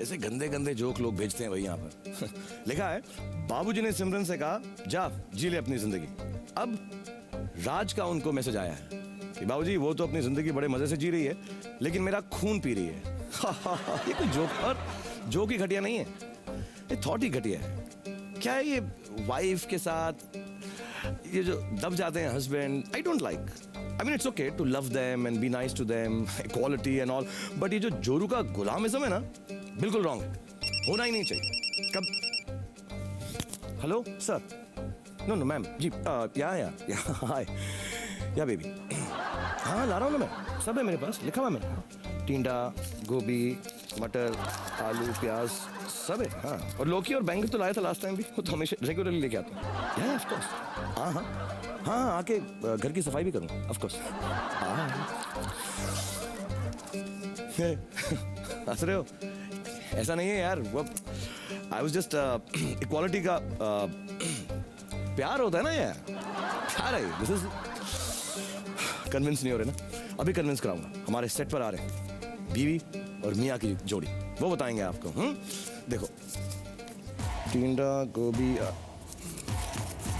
कैसे गंदे गंदे जोक लोग भेजते हैं भाई यहाँ पर। लिखा है, बाबूजी ने सिमरन से कहा जा जी ले अपनी जिंदगी। अब राज का उनको मैसेज आया है कि बाबूजी वो तो अपनी जिंदगी बड़े मजे से जी रही है, लेकिन मेरा खून पी रही है। ये कोई जोक, और जोक ही घटिया नहीं है, ये थॉट ही घटिया है। क्या है ये वाइफ के साथ ये जो दब जाते हैं husband, I don't like. I mean it's okay to love them and be nice to them, equality and all, but ये जो जोरू का गुलामिज्म है ना, बिल्कुल रॉन्ग है, होना ही नहीं चाहिए। कब hello sir, no no ma'am ji, या हाय या बेबी, हाँ ला रहा हूँ ना मैं, सब है मेरे पास, लिखा हुआ मैंने, टिंडा, गोभी, मटर, आलू, प्याज सब है। हाँ, और लौकी और बैंगन तो लाया था लास्ट टाइम भी, वो तो हमेशा रेगुलरली लेके आता हूँ। ऑफ कोर्स, हाँ हाँ हाँ, आके घर की सफाई भी करूँगा ऑफ कोर्स। हाँ हंस रहे हो, ऐसा नहीं है यार, वो आई वाज जस्ट इक्वालिटी का प्यार होता है ना यार, प्यार है। दिस इज कन्विंस नहीं हो रहे ना, अभी कन्विंस कराऊंगा। हमारे सेट पर आ रहे हैं बीवी और मियाँ की जोड़ी, वो बताएंगे आपको। देखो, टिंडा, गोभी,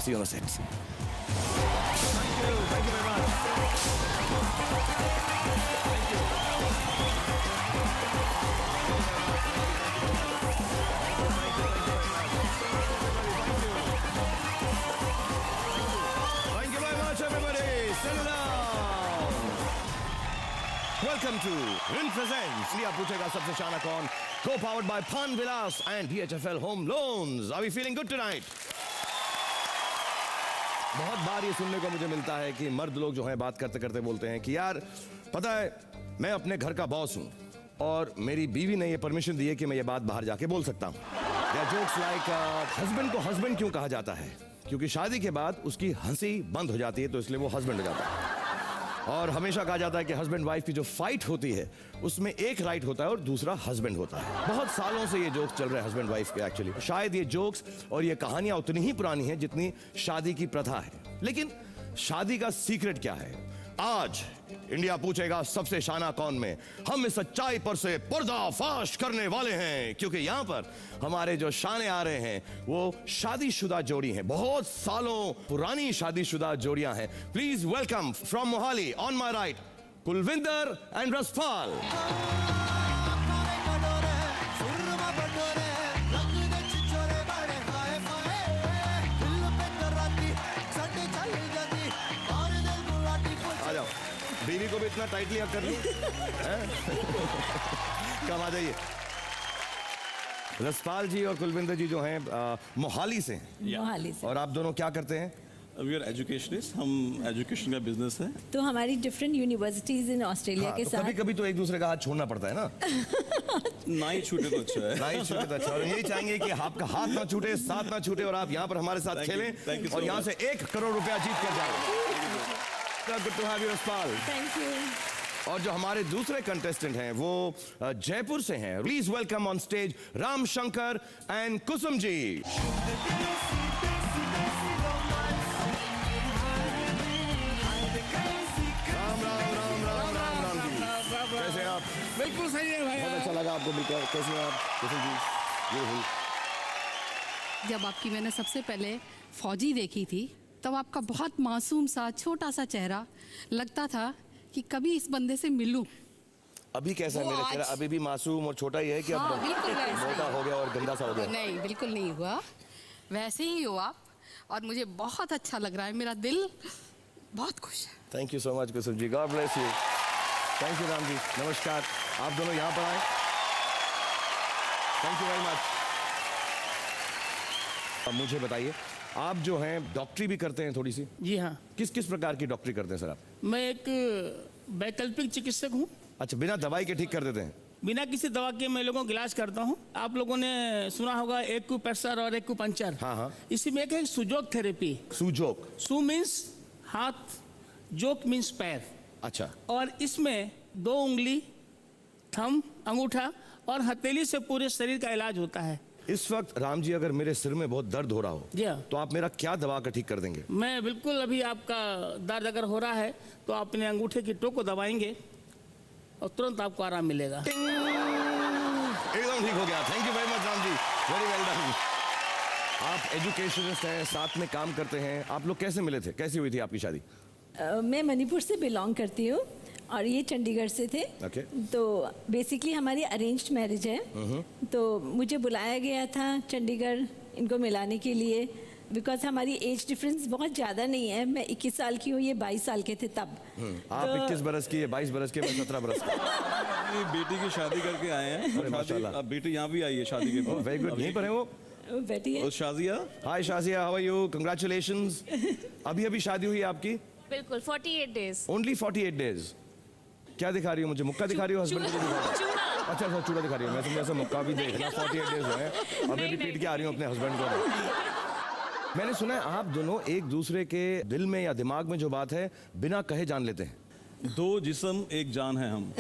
see on the set. Thank you very much. Thank you. Thank you very much, everybody. Settle down. Welcome to Rin Presents India पूछेगा सबसे शाना कौन, co-powered by Pan Vilas and DHFL Home Loans. Are we feeling good tonight? बहुत बार ये सुनने को मुझे मिलता है कि मर्द लोग जो हैं बात करते करते बोलते हैं कि यार पता है मैं अपने घर का बॉस हूँ और मेरी बीवी ने ये परमिशन दी है कि मैं ये बात बाहर जाके बोल सकता हूँ। या जोक्स लाइक हस्बैंड को हस्बैंड क्यों कहा जाता है, क्योंकि शादी के बाद उसकी हंसी बंद हो जाती है तो इसलिए वो हस्बैंड हो जाता है। और हमेशा कहा जाता है कि हस्बैंड वाइफ की जो फाइट होती है उसमें एक राइट होता है और दूसरा हस्बैंड होता है। बहुत सालों से ये जोक्स चल रहे हैं हस्बैंड वाइफ के। एक्चुअली शायद ये जोक्स और ये कहानियां उतनी ही पुरानी हैं जितनी शादी की प्रथा है, लेकिन शादी का सीक्रेट क्या है? आज इंडिया पूछेगा सबसे शाना कौन में हम इस सच्चाई पर से पर्दाफाश करने वाले हैं, क्योंकि यहाँ पर हमारे जो शाने आ रहे हैं वो शादीशुदा जोड़ी हैं, बहुत सालों पुरानी शादीशुदा जोड़ियां हैं। Please welcome from Mohali, on my right, Kulwinder and Raspal. बीवी को भी इतना टाइटली हक कर लूं? कम आ जाइए। रसपाल जी और कुलविंदर जी जो हैं मोहाली से हैं। मोहाली से। और आप दोनों क्या करते हैं? वी आर एजुकेशनिस्ट, हम एजुकेशन का बिजनेस है। तो हमारी डिफरेंट यूनिवर्सिटीज इन ऑस्ट्रेलिया के तो साथ कभी कभी तो एक दूसरे का हाथ छोड़ना पड़ता है ना। ना ही छूटे तो अच्छा है। ना ही छूटे तो अच्छा। और यही चाहेंगे कि आपका हाथ ना छूटे, साथ ना छूटे और आप यहाँ पर हमारे साथ खेलें और यहाँ से 1 करोड़ रुपया जीत कर जाएं। Good to have you Raspal. Thank you. और जो हमारे दूसरे कंटेस्टेंट हैं वो जयपुर से हैं। Please welcome on stage Ram Shankar and Kusum ji. Ram Ram Ram Ram Ram Ram ji, कैसे हैं आप? बिल्कुल सही है भाई। बहुत अच्छा लगा आपको मिलकर। कैसे हैं आप कुसुम जी? जब आपकी मैंने सबसे पहले फौजी देखी थी तब आपका बहुत मासूम सा छोटा सा चेहरा लगता था कि कभी इस बंदे से मिलूं। अभी कैसा है मेरा चेहरा? अभी भी मासूम और छोटा ही है कि अब मोटा हो गया और गंदा सा हो गया? नहीं, बिल्कुल नहीं हुआ, वैसे ही हो आप। और मुझे बहुत अच्छा लग रहा है, मेरा दिल बहुत खुश है। Thank you so much Kusum ji, God bless you. Thank you Ram ji, नमस्कार। आप दोनों यहाँ पर आए, थैंक यू वेरी मच। अब मुझे बताइए, आप जो हैं डॉक्टरी भी करते हैं थोड़ी सी? जी हाँ, किस किस प्रकार की डॉक्टरी करते हैं सर आप? मैं एक वैकल्पिक चिकित्सक हूँ। अच्छा, बिना दवाई के ठीक कर देते हैं? बिना किसी दवा के मैं लोगों को इलाज करता हूँ। आप लोगों ने सुना होगा एक्यूप्रेशर और एक्यूपंक्चर। हाँ हाँ। इसी में एक है सुजोक थेरेपी। सुजोक? सु मीन्स हाथ, जोक मीन्स पैर। अच्छा। और इसमें 2 उंगली, थंब, अंगूठा और हथेली से पूरे शरीर का इलाज होता है। इस वक्त राम जी अगर मेरे सिर में बहुत दर्द हो रहा हो जी हाँ, तो आप मेरा क्या दबा कर ठीक कर देंगे? मैं बिल्कुल, अभी आपका दर्द अगर हो रहा है तो आप अपने अंगूठे की टोक को दबाएंगे और तुरंत आपको आराम मिलेगा। एकदम ठीक हो गया। Thank you very much Ram ji, very well done. आप एजुकेशनिस्ट हैं, साथ में काम करते हैं, आप लोग कैसे मिले थे, कैसी हुई थी आपकी शादी? मैं मणिपुर से बिलोंग करती हूँ और ये चंडीगढ़ से थे। Okay. तो बेसिकली हमारी अरेंज्ड मैरिज है। तो मुझे बुलाया गया था चंडीगढ़ इनको मिलाने के लिए, बिकॉज हमारी एज डिफरेंस बहुत ज़्यादा नहीं है। मैं 21 साल की हूँ, ये 22 साल के थे तब। आप 21 बरस की है, 22 बरस की, मैं 17 बरस का। अपनी बेटी की शादी करके आए हैं। अरे माशाल्लाह। अब बेटी यहाँ भी आई है शादी के बाद। वेरी गुड, यहीं पर है वो। बैठी है। और Shazia, hi Shazia, how are you? Congratulations. अभी अभी शादी हुई है आपकी? बिल्कुल 48 डेज। Only 48 days. क्या दिखा रही हो मुझे, मुक्का दिखा रही हो? हस्बैंड को दिखा रही हो? अच्छा अच्छा, चूड़ा दिखा रही हो। मैं समझा ऐसा मुक्का भी देखना। 48 डेज है, अभी भी पीट के आ रही हूँ अपने हस्बैंड को। मैंने सुना है आप दोनों एक दूसरे के दिल में या दिमाग में जो बात है बिना कहे जान लेते हैं। 2 जिस्म 1 जान है हम।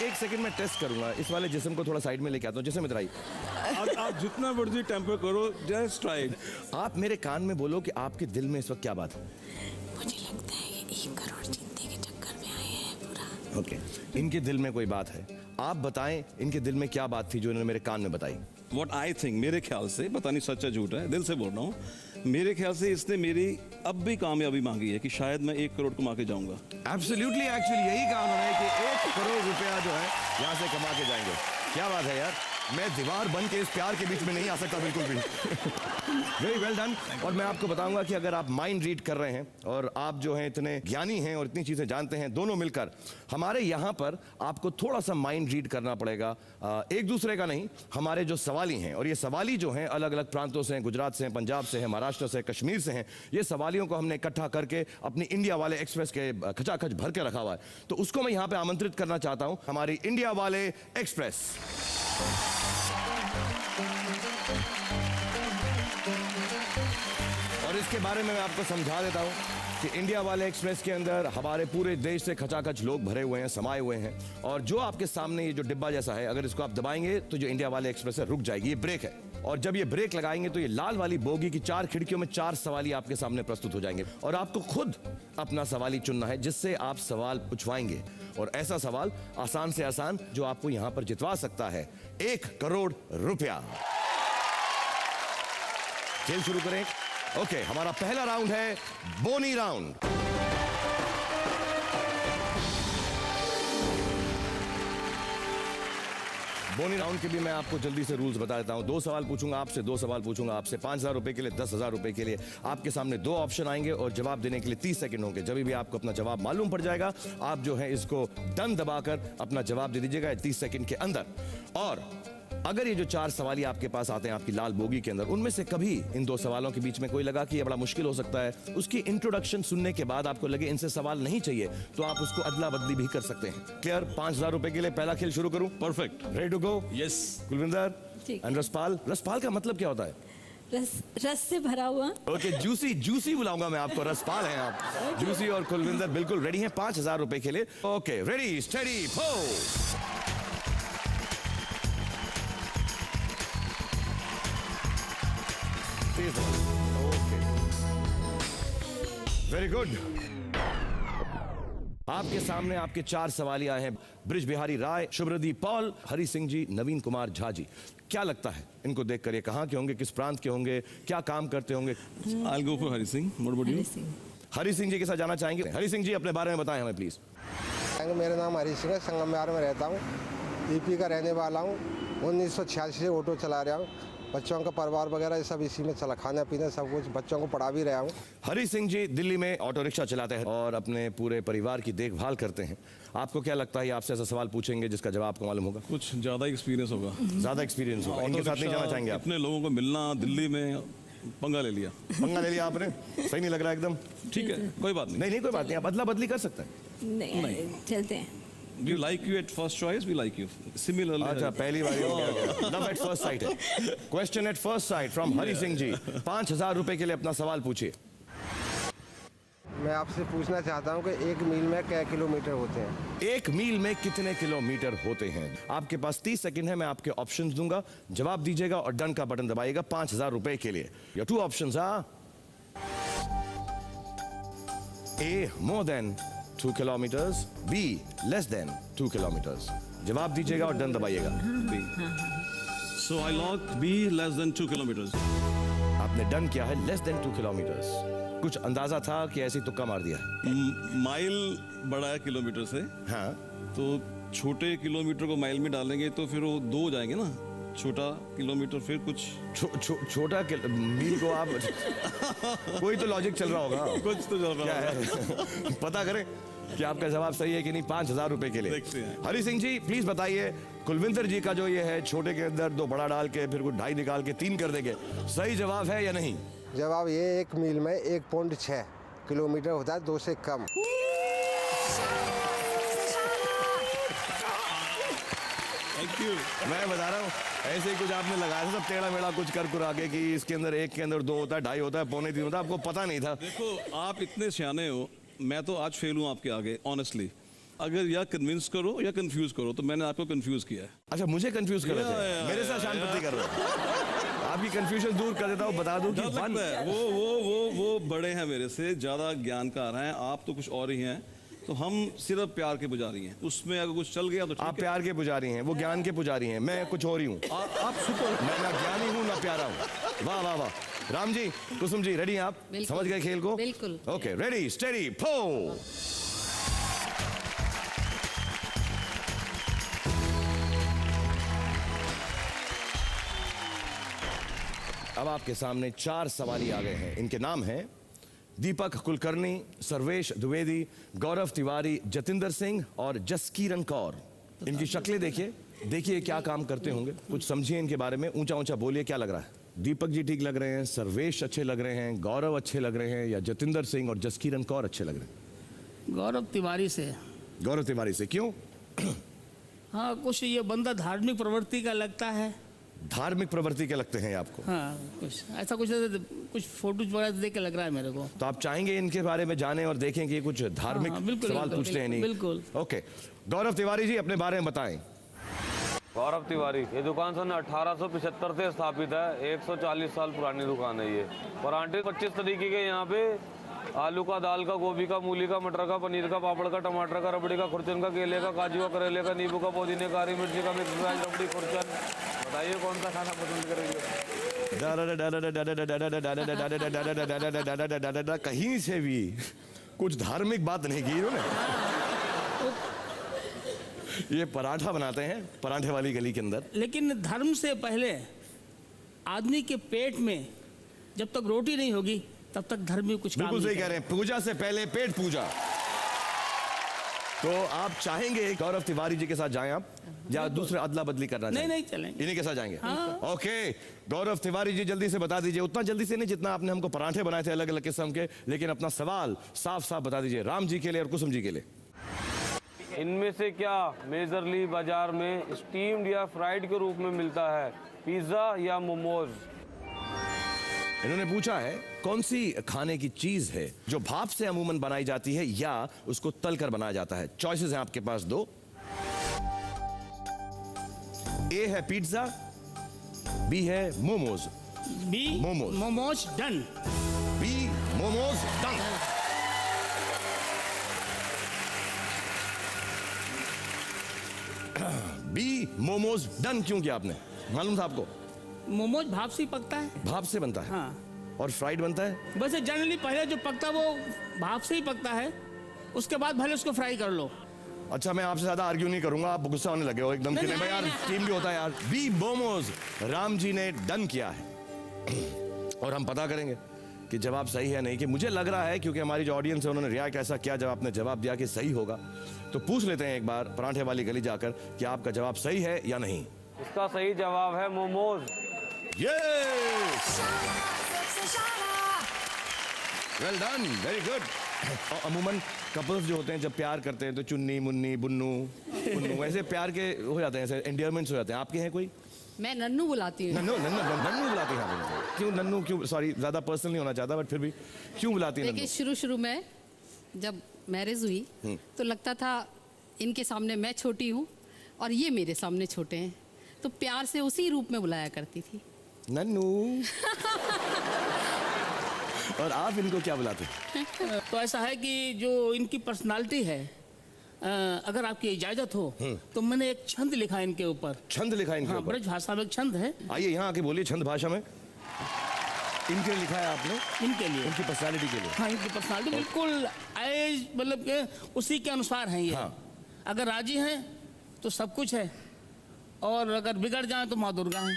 एक सेकंड में टेस्ट करूंगा, इस वाले जिस्म को थोड़ा साइड में लेके आता हूँ। जिसम इधर आई। आप जितना मर्जी टेम्पर करो, जस्ट ट्राई। आप मेरे कान में बोलो कि आपके दिल में इस वक्त क्या बात है। मुझे लगता है ये 1 करोड़ जीतने के चक्कर में आए हैं पूरा। ओके, इनके दिल में कोई बात है, आप बताएं इनके दिल में क्या बात थी जो इन्होंने मेरे कान में बताई। What I think, मेरे ख्याल से, पता नहीं सच है झूठ है, दिल से बोल रहा हूँ, मेरे ख्याल से इसने मेरी अब भी कामयाबी मांगी है कि शायद मैं 1 करोड़ कमा के जाऊंगा। एब्सोल्युटली, एक्चुअली यही कहा उन्होंने कि 1 करोड़ रुपया जो है यहाँ से कमा के जाएंगे। क्या बात है यार, मैं दीवार बन के इस प्यार के बीच में नहीं आ सकता बिल्कुल भी। Very well done. और मैं आपको बताऊंगा कि अगर आप माइंड रीड कर रहे हैं और आप जो हैं इतने ज्ञानी हैं और इतनी चीजें जानते हैं दोनों मिलकर, हमारे यहाँ पर आपको थोड़ा सा माइंड रीड करना पड़ेगा। एक दूसरे का नहीं, हमारे जो सवाली हैं, और ये सवाली जो हैं अलग अलग प्रांतों से हैं, गुजरात से हैं, पंजाब से हैं, महाराष्ट्र से, कश्मीर से हैं। ये सवालियों को हमने इकट्ठा करके अपनी इंडिया वाले एक्सप्रेस के खचाखच भर के रखा हुआ है। तो उसको मैं यहाँ पे आमंत्रित करना चाहता हूँ, हमारी इंडिया वाले एक्सप्रेस। और इसके बारे में मैं आपको समझा देता हूं कि इंडिया वाले एक्सप्रेस के अंदर हमारे पूरे देश से खचाखच लोग भरे हुए हैं, समाये हुए हैं। और जो आपके सामने ये जो डिब्बा जैसा है, अगर इसको आप दबाएंगे तो जो इंडिया वाले एक्सप्रेस है रुक जाएगी। ये ब्रेक है, और जब ये ब्रेक लगाएंगे तो ये लाल वाली बोगी की 4 खिड़कियों में 4 सवाली आपके सामने प्रस्तुत हो जाएंगे, और आपको खुद अपना सवाली चुनना है जिससे आप सवाल पूछवाएंगे। और ऐसा सवाल आसान से आसान जो आपको यहां पर जितवा सकता है 1 करोड़ रुपया। खेल शुरू करें। ओके, हमारा पहला राउंड है बोनी राउंड। बोनी राउंड के भी मैं आपको जल्दी से रूल्स बता देता हूं। 2 सवाल पूछूंगा आपसे, 2 सवाल पूछूंगा आपसे। 5,000 रुपए के लिए, 10,000 रुपए के लिए आपके सामने 2 ऑप्शन आएंगे और जवाब देने के लिए 30 सेकंड होंगे। जब भी आपको अपना जवाब मालूम पड़ जाएगा, आप जो है इसको डन दबाकर अपना जवाब दे दीजिएगा 30 सेकंड के अंदर। और अगर ये जो 4 सवाल आपके पास आते हैं आपकी लाल बोगी के अंदर, उनमें से कभी इन 2 सवालों के बीच में कोई लगा कि ये बड़ा मुश्किल हो सकता है, उसकी इंट्रोडक्शन सुनने के बाद आपको लगे इनसे सवाल नहीं चाहिए, तो आप उसको अदला बदली भी कर सकते हैं। क्लियर? 5,000 रुपए के लिए पहला खेल शुरू करूं? Perfect. Ready to go? Yes. Kulwinder ठीक। एंड रसपाल। रसपाल का मतलब क्या होता है? रस से भरा हुआ। ओके, जूसी जूसी बुलाऊंगा मैं आपको। रसपाल हैं आप। जूसी और कुलविंदर बिल्कुल रेडी हैं 5,000 रुपए के लिए। ओके, रेडी स्टेडी गो। Very good. आपके सामने आपके 4 सवालियां हैं। ब्रिज बिहारी राय, शुभ्रदीप पॉल, हरि सिंह जी, नवीन कुमार झा जी। क्या लगता है इनको देखकर ये कहाँ के होंगे, किस प्रांत के होंगे, क्या काम करते होंगे? I'll go for Hari Singh. What about you? Hari Singh जी के साथ जाना चाहेंगे? हरि सिंह जी अपने बारे में बताएं हमें प्लीज। मेरा नाम हरी सिंह है, संगम विहार में रहता हूँ, यूपी का रहने वाला हूँ। 1986 से ऑटो चला रहा हूँ। बच्चों का परिवार वगैरह सब इसी में चला, खाना पीना सब कुछ, बच्चों को पढ़ा भी रहा हूँ। हरि सिंह जी दिल्ली में ऑटो रिक्शा चलाते हैं और अपने पूरे परिवार की देखभाल करते हैं। आपको क्या लगता है आपसे ऐसा सवाल पूछेंगे जिसका जवाब आपको मालूम होगा? कुछ ज्यादा एक्सपीरियंस होगा। ज्यादा एक्सपीरियंस होगा। इनके साथ नहीं जाना चाहेंगे आप? इतने लोगों को मिलना दिल्ली में, पंगा ले लिया। पंगा ले लिया आपने? सही नहीं लग रहा एकदम? ठीक है, कोई बात नहीं। नहीं नहीं कोई बात नहीं, आप अदला बदली कर सकते हैं। नहीं, चलते हैं। We like you at first choice, we like you. Similarly. अच्छा, पहली बार हो गया। लव एट फर्स्ट साइट है। Question at first sight from Hari Singh ji. 5,000 रुपए के लिए अपना सवाल पूछिए। मैं आपसे पूछना चाहता हूँ कि 1 मील में क्या किलोमीटर होते हैं? 1 मील में कितने किलोमीटर होते हैं? आपके पास 30 सेकंड है, मैं आपके ऑप्शंस दूंगा, जवाब दीजिएगा और डन का बटन दबाइएगा 5,000 रुपए के लिए। Your 2 options are A, more than 2 kilometers, B less than 2 kilometers. जवाब दीजिएगा और डन दबाइएगा। So I lock B less than 2 kilometers. आपने डन किया है लेस देन 2 kilometers। कुछ अंदाजा था कि ऐसे ही तुक्का मार दिया है? माइल बड़ा है किलोमीटर से, हाँ, तो छोटे किलोमीटर को माइल में डालेंगे तो फिर वो 2 हो जाएंगे ना, छोटा किलोमीटर फिर कुछ छोटा मील को आप कोई तो लॉजिक चल रहा होगा, कुछ तो चल क्या रहा है। है? पता करें कि आपका जवाब सही है कि नहीं। 5,000 रुपए के लिए देखते हैं। हरि सिंह जी प्लीज बताइए, कुलविंदर जी का जो ये है छोटे के अंदर 2 बड़ा डाल के फिर कुछ 2.5 निकाल के 3 कर देंगे, सही जवाब है या नहीं? जवाब ये 1 मील में 1.6 किलोमीटर होता है, 2 से कम। Thank you. मैं बता रहा हूँ ऐसे ही कुछ आपने लगाया था सब टेढ़ा मेढ़ा कुछ कर कुरा के कि इसके अंदर 1 के अंदर 2 होता है, 2.5 होता है, 2.25 होता है, आपको पता नहीं था। देखो आप इतने सियाने हो, मैं तो आज फेल हूँ आपके आगे ऑनेस्टली। अगर या कन्विंस करो या कंफ्यूज करो, तो मैंने आपको कंफ्यूज किया है। अच्छा मुझे कंफ्यूज कर रहे थे, या, मेरे साथ शांति कर रहे हो। आपकी कंफ्यूजन दूर कर देता हूँ, बता दूं कि डर वन लगता है, वो बड़े हैं मेरे से, ज्यादा ज्ञानकार हैं, आप तो कुछ और ही हैं, तो हम सिर्फ प्यार के पुजारी हैं। उसमें अगर कुछ चल गया तो आप प्यार के पुजारी हैं, वो ज्ञान के पुजारी हैं, मैं कुछ और ही हूँ। आप सुपर। मैं ना ज्ञानी हूँ ना प्यारा हूँ। वाह वाह वाह। राम जी, कुसुम जी, रेडी हैं आप? बिल्कुल। समझ गए खेल को? बिल्कुल। ओके, रेडी स्टेडी फो। अब आपके सामने 4 सवाली आ गए हैं। इनके नाम हैं दीपक कुलकर्णी, सर्वेश द्विवेदी, गौरव तिवारी, जतिंदर सिंह और जसकीरन कौर। इनकी शक्लें देखिए क्या काम करते होंगे, कुछ समझिए इनके बारे में। ऊंचा ऊंचा बोलिए, क्या लग रहा है? दीपक जी ठीक लग रहे हैं, सर्वेश अच्छे लग रहे हैं, गौरव अच्छे लग रहे हैं, या जतिंदर सिंह और जसकीरन कौर अच्छे लग रहे हैं? गौरव तिवारी से। गौरव तिवारी से क्यों? हाँ, कुछ ये बंदा धार्मिक प्रवृत्ति का लगता है। धार्मिक प्रवृत्ति के लगते हैं आपको? हाँ, कुछ फोटो वगैरह देख के लग रहा है मेरे को। तो आप चाहेंगे इनके बारे में जाने और देखें कि ये कुछ धार्मिक हाँ, बिल्कुल, सवाल बिल्कुल, पूछते हैं नहीं? बिल्कुल। ओके, गौरव तिवारी जी अपने बारे में बताएं। गौरव तिवारी, ये दुकान सन 1875 से स्थापित है। 140 साल पुरानी दुकान है ये। परांठे 25 तरीके के यहाँ पे, आलू का, दाल का, गोभी का, मूली का, मटर का, पनीर का, पापड़ का, टमाटर का, रबड़ी का, खुरचन का, केले का, काजू का, करेले का, नींबू का, पुदीने का, हरी मिर्ची का, मिक्स वेज, रबड़ी, खुरचन। बताइए कौन सा खाना पसंद करेंगे? कहीं से भी कुछ धार्मिक बात नहीं की इन्होंने। ये पराठा बनाते हैं पराठे वाली गली के अंदर। लेकिन धर्म से पहले आदमी के पेट में जब तक रोटी नहीं होगी तब तक धर्म भी कुछ काम बिल्कुल नहीं सही कह रहे हैं, पूजा से पहले पेट पूजा। तो आप चाहेंगे गौरव तिवारी जी के साथ जाएं आप, या दूसरे अदला बदली करना नहीं, चाहेंगे? नहीं चलेंगे। इन्हीं के साथ जाएंगे? हाँ। ओके, गौरव तिवारी जी जल्दी से बता दीजिए, उतना जल्दी से नहीं जितना आपने हमको पराठे बनाए थे अलग अलग किस्म के, लेकिन अपना सवाल साफ साफ बता दीजिए, राम जी के लिए और कुसुम जी के लिए। इनमें से क्या मेजरली बाजार में स्टीम्ड या फ्राइड के रूप में मिलता है? पिज्जा या मोमोज? इन्होंने पूछा है कौन सी खाने की चीज है जो भाप से अमूमन बनाई जाती है या उसको तलकर बनाया जाता है। चॉइसेस हैं आपके पास 2। ए है पिज्जा, बी है momos. B momos. Momos done. B momos done. B momos done क्यों किया आपने? मालूम था आपको? मोमोज भाप से ही पकता है। भाप से बनता है? हाँ। और फ्राइड बनता है? वैसे जनरली पहले जो पकता है वो भाप से ही पकता है, उसके बाद भले उसको फ्राई कर लो। अच्छा, मैं आपसे ज्यादा आर्ग्यू नहीं करूंगा, आप गुस्सा होने लगे हो एकदम कि नहीं भाई यार, टीम भी होता है यार। बी मोमोज राम जी ने डन किया है और हम पता करेंगे कि जवाब सही है नहीं। कि मुझे लग रहा है क्योंकि हमारी जो ऑडियंस है उन्होंने रिएक्ट ऐसा किया जब आपने जवाब दिया कि सही होगा, तो पूछ लेते हैं एक बार पराठे वाली गली जाकर कि आपका जवाब सही है या नहीं। इसका सही जवाब है momos. Well done, very good. अमूमन कपल्स जो होते हैं जब प्यार करते हैं तो चुन्नी मुन्नी बुन्नू पुन्नू ऐसे प्यार के हो जाते हैं, ऐसे एंडियरमेंट्स हो जाते हैं। आपके हैं कोई? मैं नन्नू बुलाती हूँ। नन्नू नन्नू नन्नू बुलाती हैं आप? क्यों नन्नू क्यों? सॉरी ज़्यादा पर्सनल नहीं होना चाहता, बट फिर भी क्यों बुलाती हैं देखिए, नन्नू? शुरू में जब मैरिज हुई तो लगता था इनके सामने मैं छोटी हूँ और ये मेरे सामने छोटे हैं, तो प्यार से उसी रूप में बुलाया करती थी। नन्नू। और आप इनको क्या बुलाते हैं? तो ऐसा है कि जो इनकी पर्सनालिटी है, अगर आपकी इजाजत हो तो मैंने एक छंद लिखा है इनके ऊपर। छंद लिखा है इनके हाँ, ऊपर? ब्रज भाषा में एक छंद है आइए यहाँ आके बोलिए छंद भाषा में। इनके लिए लिखा है आपने? इनके लिए। उनकी पर्सनालिटी के लिए? हाँ, इनकी पर्सनालिटी बिल्कुल एज मतलब के उसी के अनुसार है ये। हाँ। अगर राजी हैं तो सब कुछ है, और अगर बिगड़ जाए तो माँ दुर्गा है।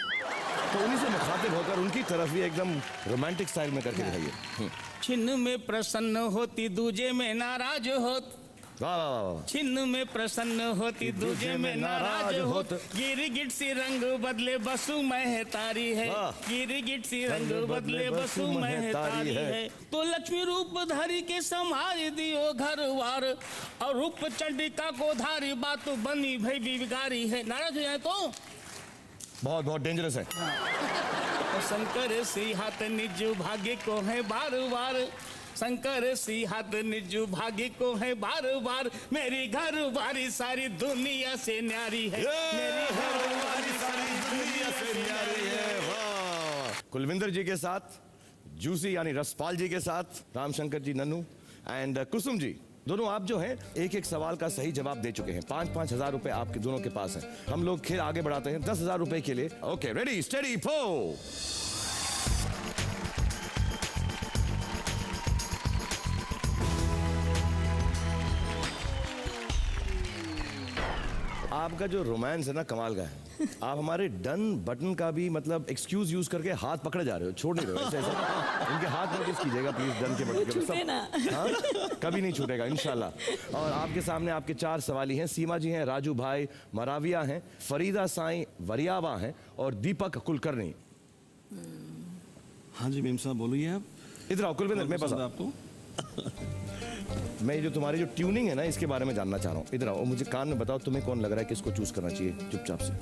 तो उन्हीं से मुखातिब होकर उनकी तरफ भी एकदम रोमांटिक स्टाइल में करके दिखाइए। छिन्न में प्रसन्न होती दूजे में नाराज होत, वाह वाह वाह वाह। छिन्न में प्रसन्न होती दूजे में नाराज होत, गिरगिट सी रंग बदले बसु में तारी है, वाह। गिरगिट सी रंग बदले बसु में तारी है। तो लक्ष्मी रूप धरी के समाज दियो घर वार, और रूप चंडिका को धारी बात बनी भई बिगारी है। नाराज हो जाए तो बहुत बहुत डेंजरस है। और शंकर सी हाथ निज भाग्य को है बार बार, शंकर सी हाथ निज भाग्य को है बार बार, मेरी घर वारी सारी दुनिया से न्यारी है, मेरी घर वारी सारी दुनिया से न्यारी है। वाह। कुलविंदर जी के साथ जूसी यानी रसपाल जी के साथ रामशंकर जी नन्नू एंड कुसुम जी, दोनों आप जो हैं एक एक सवाल का सही जवाब दे चुके हैं। 5-5 हजार रुपए आपके दोनों के पास है। हम लोग खेल आगे बढ़ाते हैं 10,000 रुपए के लिए। ओके, रेडी स्टेडी फो। आपका जो रोमांस है ना कमाल का है। आप हमारे डन बटन का भी मतलब एक्सक्यूज यूज करके हाथ पकड़े जा रहे हो, छोड़ नहीं रहे हो ऐसे ऐसे। इनके हाथ नोटिस कीजिएगा प्लीज, डन के बटन के छूटे ना। हाँ, कभी नहीं छूटेगा इंशाल्लाह। और आपके सामने आपके 4 सवाली हैं। सीमा जी हैं, राजू भाई मराविया हैं, फरीदा साईं वरियावा हैं और दीपक कुलकर्णी। हाँ जी मेम साहब बोलिए आप। इधर आओ कुलविंदर, मैं पसंद पसंद है आपको? मैं जो तुम्हारी जो ट्यूनिंग है ना इसके बारे में जानना चाह रहा हूँ। इधर आओ, मुझे कान में बताओ तुम्हें कौन लग रहा है, किसको चूज करना चाहिए चुपचाप से।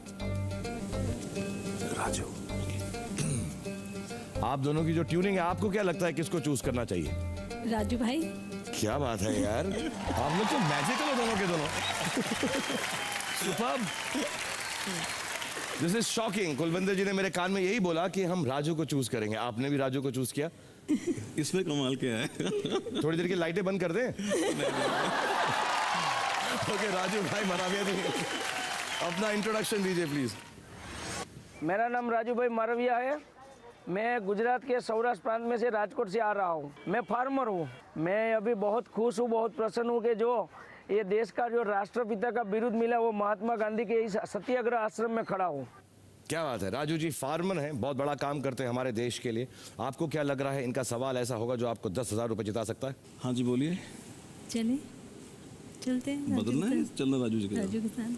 राजू। आप दोनों की जो ट्यूनिंग है, आपको क्या लगता है किसको चूज करना चाहिए? राजू भाई। क्या बात है यार, आप लोग तो मैजिकल हो दोनों के दोनों। Superb. This is shocking. Kulwinder ji ने मेरे कान में यही बोला कि हम राजू को चूज करेंगे। आपने भी राजू को चूज किया। इसमें कमाल क्या है? थोड़ी देर की लाइटें बंद कर दें। ओके राजू भाई मराविया जी, अपना इंट्रोडक्शन दीजिए प्लीज। मेरा नाम राजू भाई मारविया है। मैं गुजरात के सौराष्ट्र प्रांत में से राजकोट से आ रहा हूँ। मैं फार्मर हूँ। मैं अभी बहुत खुश हूँ, बहुत प्रसन्न हूँ कि जो ये देश का जो राष्ट्रपिता का बिरुद मिला वो महात्मा गांधी के इस सत्याग्रह आश्रम में खड़ा हूँ। क्या बात है। राजू जी फार्मर हैं, बहुत बड़ा काम करते हैं हमारे देश के लिए। आपको क्या लग रहा है इनका सवाल ऐसा होगा जो आपको 10,000 रुपए जिता सकता है? हाँ जी बोलिए। चले चलते हैं राजू बदलना के है, साथ। चलना राजू जी के राजू साथ। के साथ।